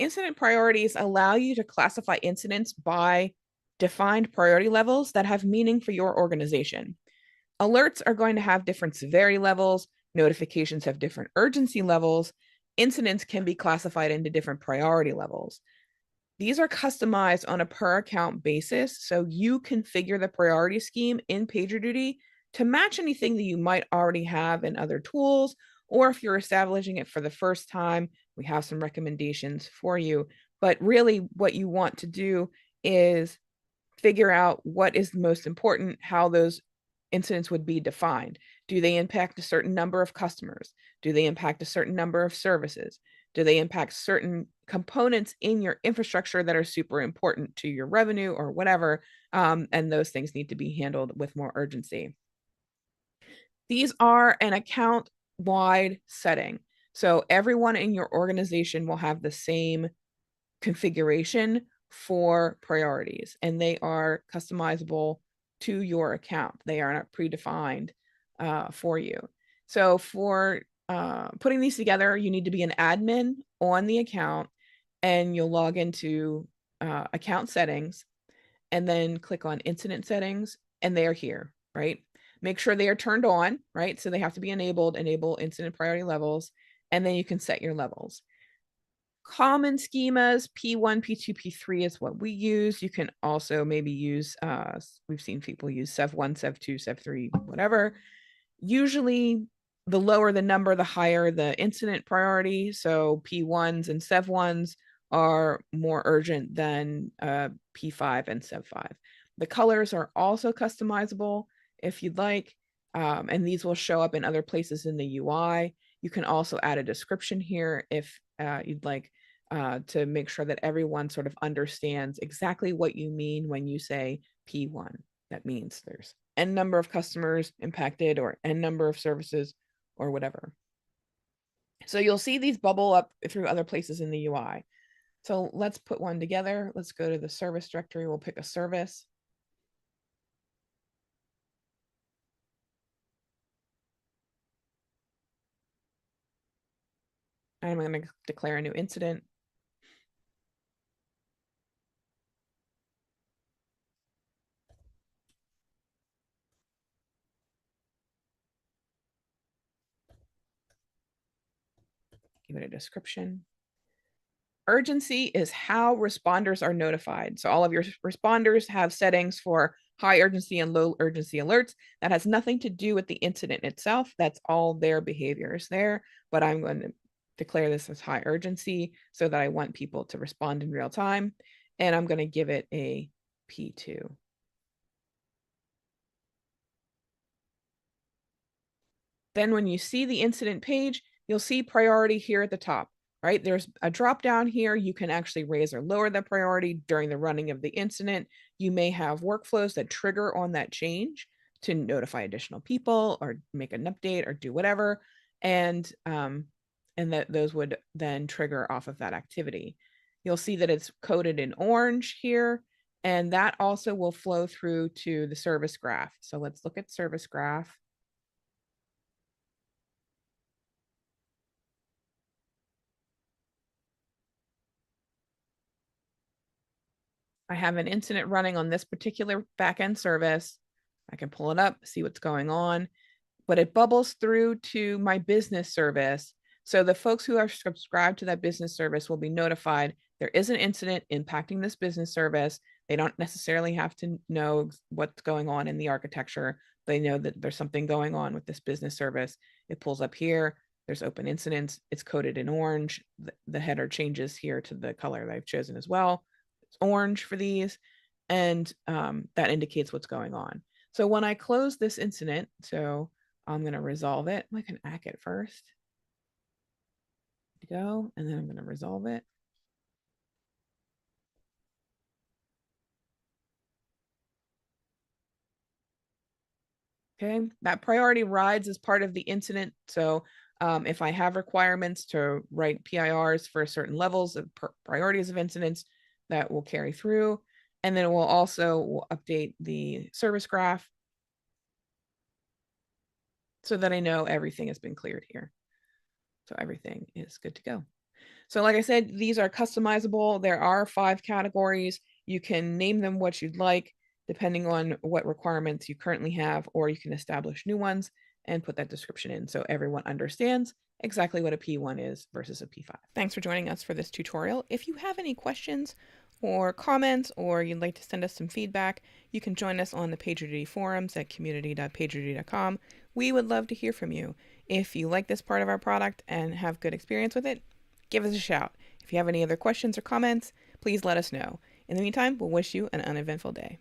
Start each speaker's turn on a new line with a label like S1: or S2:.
S1: Incident priorities allow you to classify incidents by defined priority levels that have meaning for your organization. Alerts are going to have different severity levels, notifications have different urgency levels, incidents can be classified into different priority levels. These are customized on a per account basis, so you configure the priority scheme in PagerDuty to match anything that you might already have in other tools, or if you're establishing it for the first time, we have some recommendations for you. But really what you want to do is figure out what is the most important, how those incidents would be defined. Do they impact a certain number of customers? Do they impact a certain number of services? Do they impact certain components in your infrastructure that are super important to your revenue or whatever? And those things need to be handled with more urgency. These are an account-wide setting. So everyone in your organization will have the same configuration for priorities, and they are customizable to your account. They are not predefined for you. So for putting these together, you need to be an admin on the account, and you'll log into account settings and then click on incident settings, and they are here, right? Make sure they are turned on, right? So they have to be enabled, enable incident priority levels, and then you can set your levels. Common schemas, P1, P2, P3 is what we use. You can also maybe use, we've seen people use Sev1, Sev2, Sev3, whatever. Usually the lower the number, the higher the incident priority. So P1s and Sev1s are more urgent than P5 and Sev5. The colors are also customizable if you'd like, and these will show up in other places in the UI. You can also add a description here if you'd like to make sure that everyone sort of understands exactly what you mean when you say P1. That means there's N number of customers impacted or N number of services or whatever. So you'll see these bubble up through other places in the UI. So let's put one together. Let's go to the service directory. We'll pick a service. I'm going to declare a new incident. Give it a description. Urgency is how responders are notified. So all of your responders have settings for high urgency and low urgency alerts. That has nothing to do with the incident itself. That's all their behaviors there. But I'm going to declare this as high urgency so that I want people to respond in real time. And I'm going to give it a P2. Then when you see the incident page, you'll see priority here at the top, right? There's a drop down here. You can actually raise or lower the priority during the running of the incident. You may have workflows that trigger on that change to notify additional people or make an update or do whatever. And that those would then trigger off of that activity. You'll see that it's coded in orange here, and that also will flow through to the service graph. So let's look at service graph. I have an incident running on this particular backend service. I can pull it up, see what's going on, but it bubbles through to my business service. So the folks who are subscribed to that business service will be notified there is an incident impacting this business service. They don't necessarily have to know what's going on in the architecture. They know that there's something going on with this business service. It pulls up here. There's open incidents. It's coded in orange. The header changes here to the color that I've chosen as well. It's orange for these, and that indicates what's going on. So when I close this incident, so I'm going to resolve it. I can ACK it first. Go, and then I'm going to resolve it. Okay, that priority rides as part of the incident. So if I have requirements to write PIRs for certain levels of priorities of incidents, that will carry through. And then we'll also update the service graph so that I know everything has been cleared here. So everything is good to go. So like I said, these are customizable. There are 5 categories. You can name them what you'd like, depending on what requirements you currently have, or you can establish new ones and put that description in so everyone understands exactly what a P1 is versus a P5. Thanks for joining us for this tutorial. If you have any questions or comments, or you'd like to send us some feedback, you can join us on the PagerDuty forums at community.pagerduty.com. We would love to hear from you. If you like this part of our product and have good experience with it, give us a shout. If you have any other questions or comments, please let us know. In the meantime, we'll wish you an uneventful day.